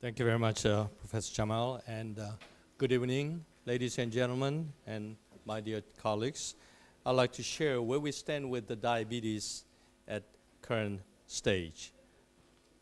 Thank you very much, Professor Jamal, and good evening, ladies and gentlemen, and my dear colleagues. I'd like to share where we stand with the diabetes at current stage.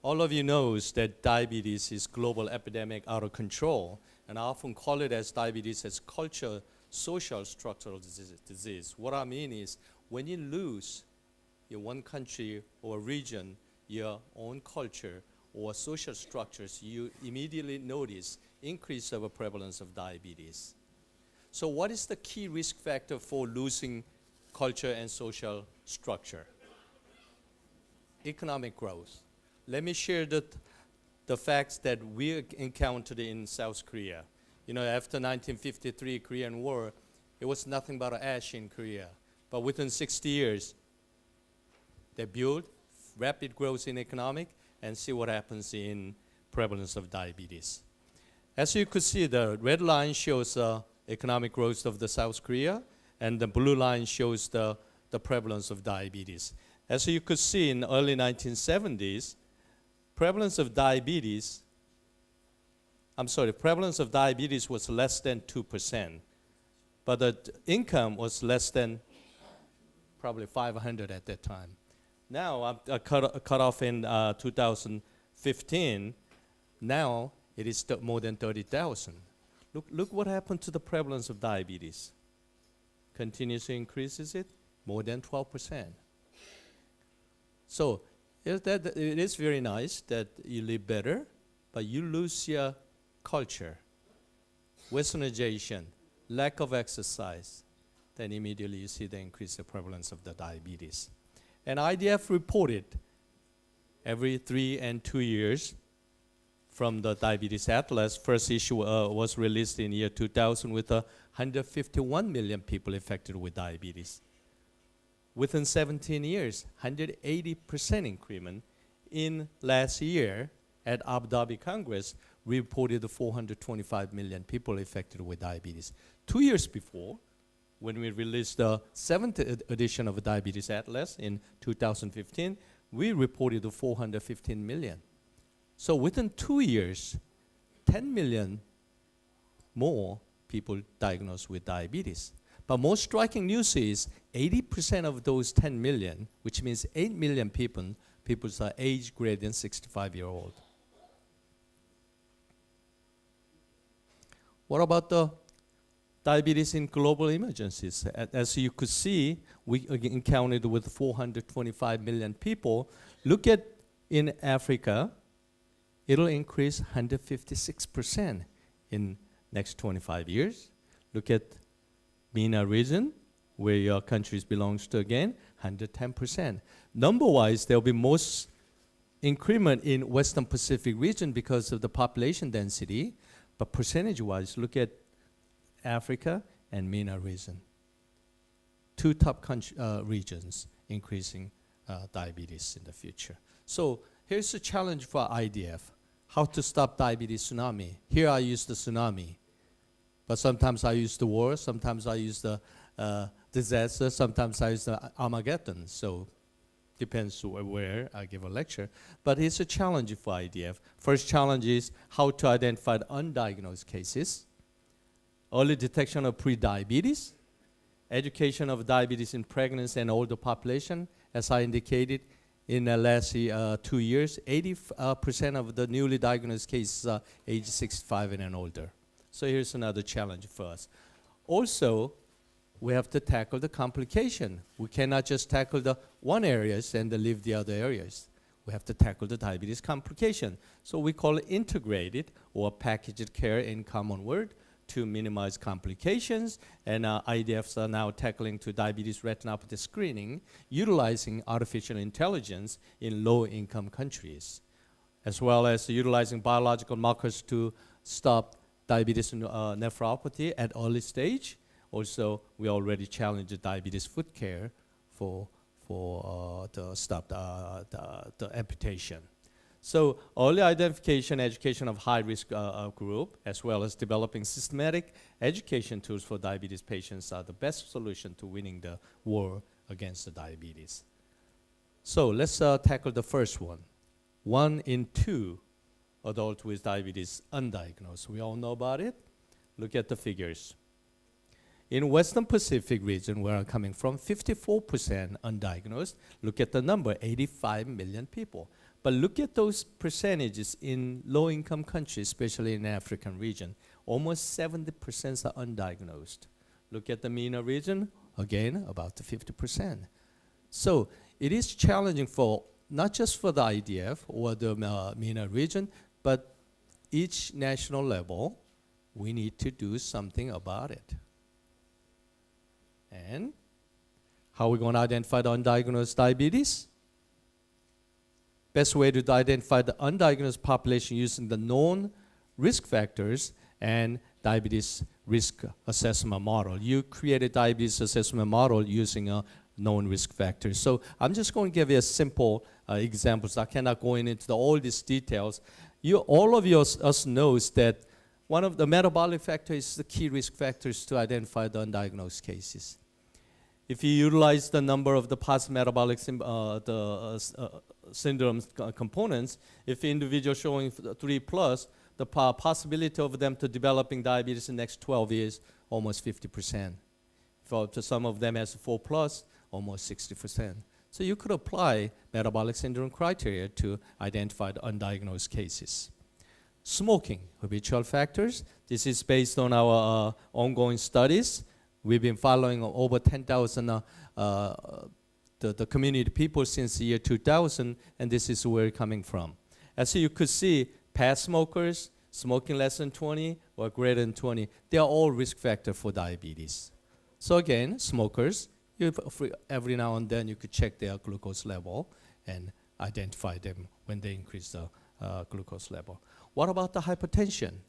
All of you knows that diabetes is global epidemic out of control, and I often call it as diabetes as culture, social, structural disease. What I mean is when you lose in one country or region your own culture or social structures, you immediately notice increase of a prevalence of diabetes. So what is the key risk factor for losing culture and social structure? Economic growth. Let me share the facts that we encountered in South Korea. You know, after 1953 Korean War, it was nothing but ash in Korea. But within 60 years, they built rapid growth in economic, and see what happens in prevalence of diabetes. As you could see, the red line shows economic growth of the South Korea, and the blue line shows the prevalence of diabetes. As you could see in the early 1970s, prevalence of diabetes was less than 2%, but the income was less than probably 500 at that time. Now, cut off in 2015, now it is more than 30,000. Look what happened to the prevalence of diabetes. Continuously increases it, more than 12%. So it is very nice that you live better, but you lose your culture, westernization, lack of exercise, then immediately you see the increase in prevalence of the diabetes. And IDF reported every 3 and 2 years from the Diabetes Atlas. First issue was released in year 2000 with 151 million people affected with diabetes. Within 17 years, 180% increment. In last year at Abu Dhabi Congress, we reported 425 million people affected with diabetes. 2 years before, when we released the 7th edition of the Diabetes Atlas in 2015, we reported 415 million. So within 2 years, 10 million more people diagnosed with diabetes. But most striking news is 80% of those 10 million, which means 8 million people are age greater than 65-year-old. What about the diabetes in global emergencies? As you could see, we encountered with 425 million people. Look at in Africa, it'll increase 156% in next 25 years. Look at MENA region, where your countries belongs to again, 110%. Number-wise, there'll be most increment in Western Pacific region because of the population density, but percentage-wise, look at Africa and MENA region. Two top regions increasing diabetes in the future. So here's a challenge for IDF, how to stop diabetes tsunami. Here I use the tsunami, but sometimes I use the war, sometimes I use the disaster, sometimes I use the Armageddon. So depends where I give a lecture. But it's a challenge for IDF. First challenge is how to identify undiagnosed cases, early detection of pre-diabetes, education of diabetes in pregnancy and older population. As I indicated, in the last 2 years, 80% of the newly diagnosed cases are age 65 and older. So here's another challenge for us. Also, we have to tackle the complication. We cannot just tackle the one areas and leave the other areas. We have to tackle the diabetes complication. So we call it integrated or packaged care in common word to minimize complications. And IDFs are now tackling to diabetes retinopathy screening, utilizing artificial intelligence in low-income countries, as well as utilizing biological markers to stop diabetes nephropathy at early stage. Also, we already challenged diabetes foot care to stop the amputation. So early identification, education of high-risk group, as well as developing systematic education tools for diabetes patients are the best solution to winning the war against the diabetes. So let's tackle the first one. 1 in 2 adults with diabetes undiagnosed. We all know about it. Look at the figures. In Western Pacific region, where I'm coming from, 54% undiagnosed. Look at the number, 85 million people. But look at those percentages in low-income countries, especially in the African region. Almost 70% are undiagnosed. Look at the MENA region, again, about 50%. So it is challenging for, not just for the IDF or the MENA region, but each national level, we need to do something about it. And how are we going to identify the undiagnosed diabetes? Best way to identify the undiagnosed population using the known risk factors and diabetes risk assessment model. You create a diabetes assessment model using a known risk factors. So I'm just going to give you a simple examples. I cannot go into all these details. All of us knows that one of the metabolic factors is the key risk factors to identify the undiagnosed cases. If you utilize the number of the past metabolic syndrome components, if the individual showing 3+, the possibility of them to developing diabetes in the next 12 years, almost 50%. For some of them as 4+, almost 60%. So you could apply metabolic syndrome criteria to identify the undiagnosed cases. Smoking, habitual factors. This is based on our ongoing studies. We've been following over 10,000 the community people since the year 2000, and this is where it's coming from. As you could see, past smokers, smoking less than 20 or greater than 20, they are all risk factor for diabetes. So again, smokers, every now and then you could check their glucose level and identify them when they increase the glucose level. What about the hypertension?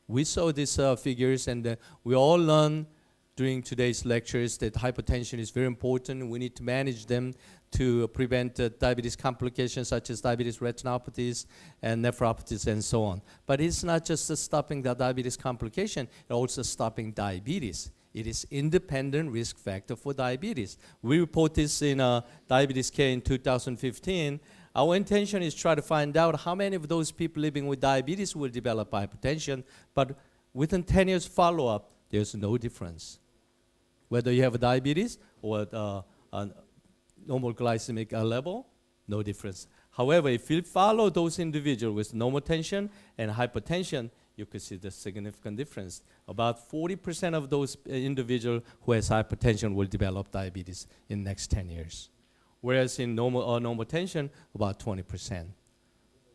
We saw these figures, and we all learn during today's lectures that hypertension is very important. We need to manage them to prevent diabetes complications such as diabetes retinopathies and nephropathies and so on. But it's not just stopping the diabetes complication, it's also stopping diabetes. It is independent risk factor for diabetes. We report this in Diabetes Care in 2015. Our intention is try to find out how many of those people living with diabetes will develop hypertension, but within 10 years follow-up, there's no difference. Whether you have diabetes or a normal glycemic level, no difference. However, if you follow those individuals with normal tension and hypertension, you could see the significant difference. About 40% of those individuals who has hypertension will develop diabetes in the next 10 years. Whereas in normal tension, about 20%.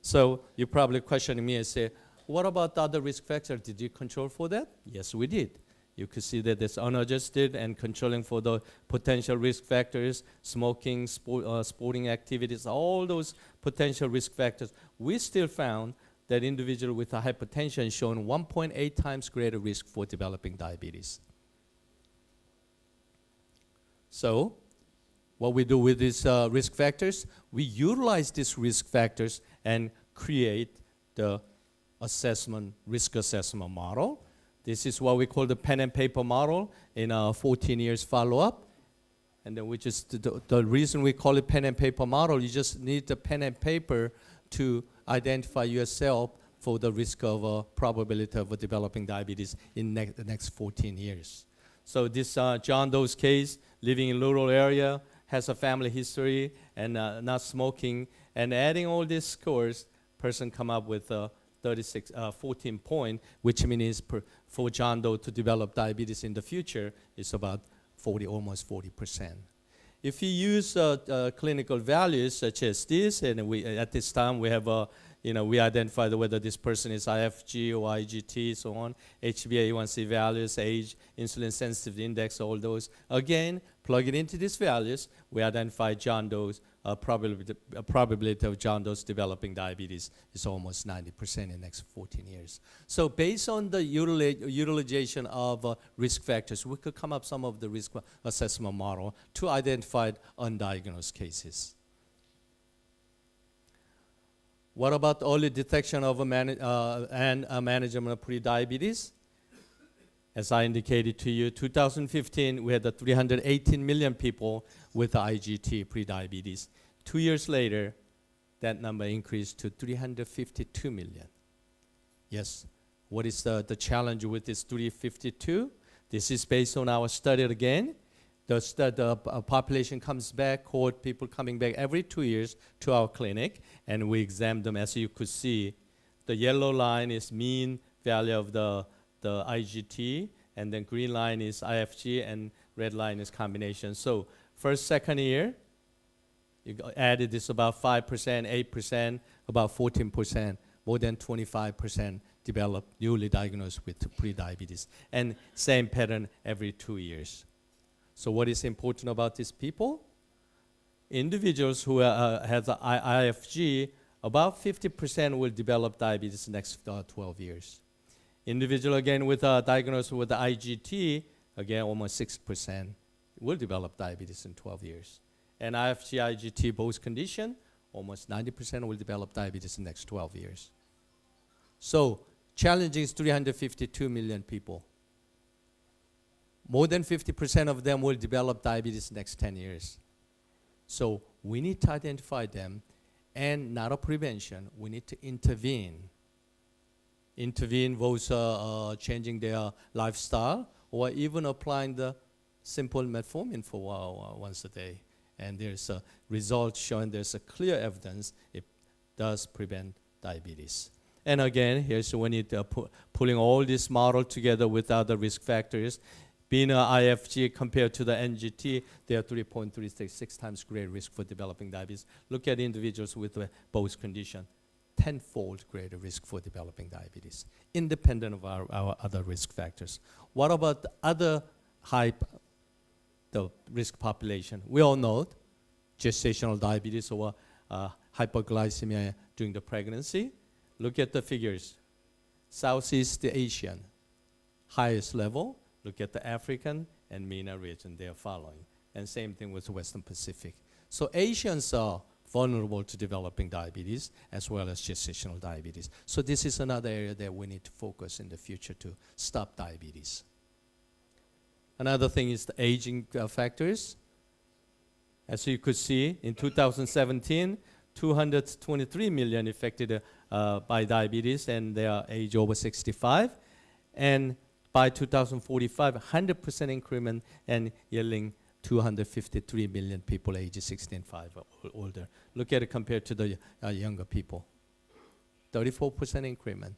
So you're probably questioning me and say, what about the other risk factors? Did you control for that? Yes, we did. You could see that it's unadjusted and controlling for the potential risk factors, smoking, sporting activities, all those potential risk factors. We still found that individual with a hypertension showing 1.8 times greater risk for developing diabetes. So what we do with these risk factors, we utilize these risk factors and create the risk assessment model. This is what we call the pen and paper model in 14 years follow-up. And then we just, the reason we call it pen and paper model, you just need the pen and paper to identify yourself for the risk of probability of developing diabetes in the next 14 years. So this John Doe's case, living in rural area, has a family history and not smoking, and adding all these scores, person come up with 14 point, which means for John Doe to develop diabetes in the future is about almost 40%. If you use clinical values such as this, and at this time we have we identify whether this person is IFG or IGT, so on, HbA1c values, age, insulin sensitivity index, all those. Again, plug it into these values, we identify John Doe's probability of John Doe's developing diabetes is almost 90% in the next 14 years. So based on the utilization of risk factors, we could come up some of the risk assessment model to identify undiagnosed cases. What about early detection of management of prediabetes? As I indicated to you, 2015, we had 318 million people with IGT, prediabetes. 2 years later, that number increased to 352 million. Yes. What is the challenge with this 352? This is based on our study again. The population comes back, cohort people coming back every 2 years to our clinic, and we examine them. As you could see, the yellow line is mean value of the IGT, and then green line is IFG, and red line is combination. So first, second year, you added this about 5%, 8%, about 14%, more than 25% develop newly diagnosed with prediabetes. And same pattern every 2 years. So what is important about these people? Individuals who have the IFG, about 50% will develop diabetes next 12 years. Individual again with diagnosed with the IGT, again almost 6% will develop diabetes in 12 years. And IFG, IGT, both condition, almost 90% will develop diabetes in the next 12 years. So challenging is 352 million people. More than 50% of them will develop diabetes next 10 years. So we need to identify them, and not a prevention, we need to intervene. Intervene both changing their lifestyle or even applying the simple metformin for once a day. And there's a result showing there's a clear evidence it does prevent diabetes. And again, here's when you pulling all this model together with other risk factors. Being an IFG compared to the NGT, they are 3.36 times greater risk for developing diabetes. Look at individuals with both conditions, tenfold greater risk for developing diabetes, independent of our other risk factors. What about the other the risk population? We all know gestational diabetes or hypoglycemia during the pregnancy. Look at the figures. Southeast Asian, highest level. Look at the African and MENA region, they are following. And same thing with the Western Pacific. So Asians are vulnerable to developing diabetes as well as gestational diabetes. So this is another area that we need to focus in the future to stop diabetes. Another thing is the aging factors. As you could see, in 2017, 223 million affected by diabetes, and they are age over 65. And by 2045, 100% increment and yielding 253 million people ages 65 or older. Look at it compared to the younger people. 34% increment,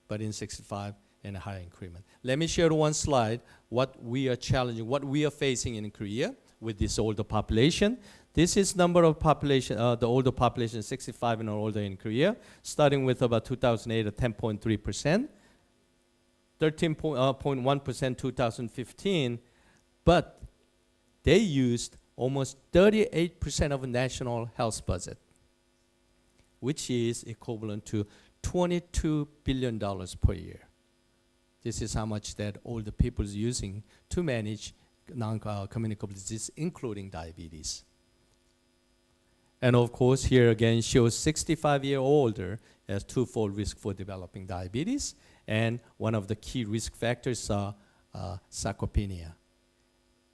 but in 65 and a higher increment. Let me share one slide what we are challenging, what we are facing in Korea with this older population. This is number of population, the older population, 65 and older in Korea, starting with about 2008 at 10.3%. 13.1% 2015, but they used almost 38% of the national health budget, which is equivalent to $22 billion per year. This is how much that older people is using to manage non-communicable disease, including diabetes. And of course, here again shows 65-year older as twofold risk for developing diabetes. And one of the key risk factors are sarcopenia.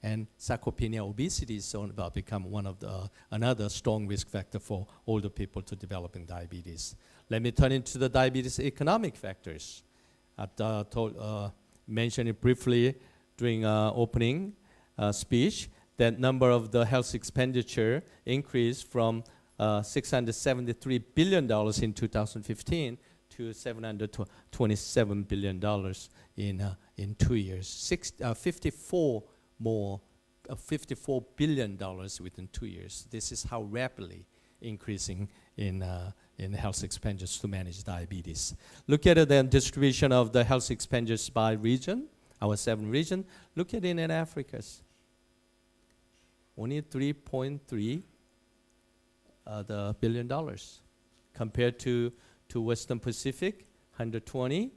And sarcopenia, obesity is become one of the another strong risk factor for older people to developing diabetes. Let me turn into the diabetes economic factors. I mentioned it briefly during opening speech. That number of the health expenditure increased from $673 billion in 2015 to $727 billion in 2 years. $54 billion within 2 years. This is how rapidly increasing in health expenditures to manage diabetes. Look at the distribution of the health expenditures by region, our 7 regions. Look at it in Africa. Only 3.3 billion dollars compared to Western Pacific, 120,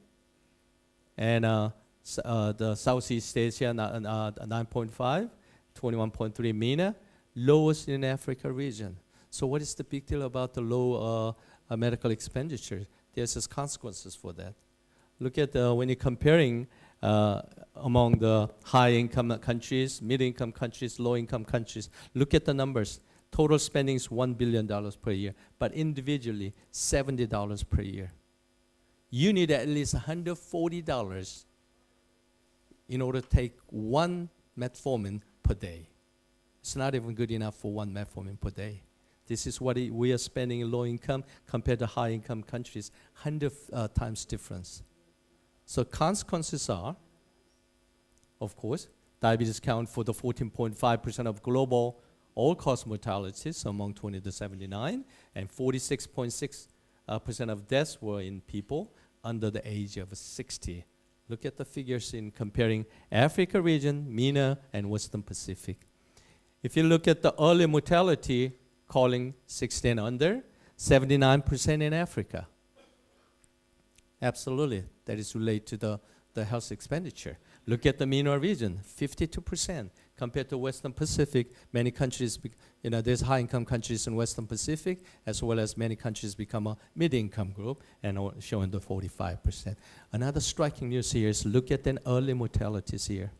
and the Southeast Asia, 9.5, 21.3 MENA, lowest in Africa region. So what is the big deal about the low medical expenditure? There's consequences for that. Look at when you're comparing among the high-income countries, mid-income countries, low-income countries. Look at the numbers. Total spending is $1 billion per year, but individually, $70 per year. you need at least $140 in order to take one metformin per day. It's not even good enough for one metformin per day. This is what we are spending in low income compared to high income countries, 100 times difference. So consequences are, of course, diabetes count for the 14.5% of global all-cause mortalities among 20 to 79, and 46.6% of deaths were in people under the age of 60. Look at the figures in comparing Africa region, MENA, and Western Pacific. If you look at the early mortality, calling 60 and under, 79% in Africa. Absolutely, that is related to the health expenditure. Look at the MENA region, 52% compared to Western Pacific. Many countries, there's high-income countries in Western Pacific, as well as many countries become a mid-income group, and showing the 45%. Another striking news here is look at the early mortalities here,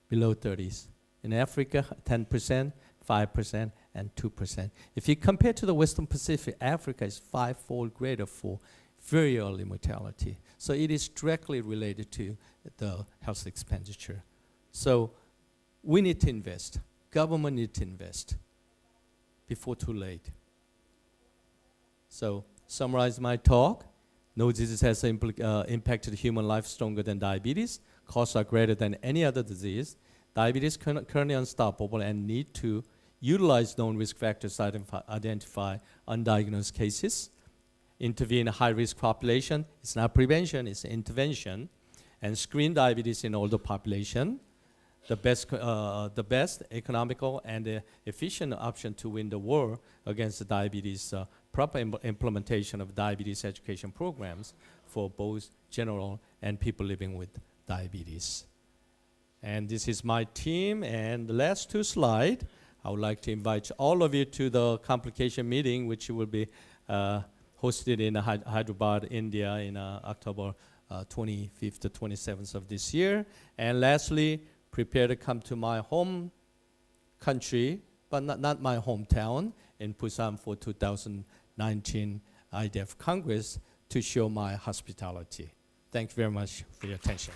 below 30s. In Africa, 10%, 5%, and 2%. If you compare to the Western Pacific, Africa is 5-fold greater for very early mortality. So it is directly related to the health expenditure. So we need to invest. Government needs to invest before too late. So summarize my talk. No disease has impacted human life stronger than diabetes. Costs are greater than any other disease. Diabetes is currently unstoppable and need to utilize known risk factors to identify undiagnosed cases, intervene in high-risk population. It's not prevention, it's intervention, and screen diabetes in older population. The best economical and efficient option to win the war against diabetes, proper implementation of diabetes education programs for both general and people living with diabetes. And this is my team, and the last two slides, I would like to invite all of you to the complication meeting, which will be hosted in Hyderabad, India, in October 25th to 27th of this year. And lastly, prepare to come to my home country, but not my hometown, in Busan for 2019 IDEF Congress to show my hospitality. Thank you very much for your attention.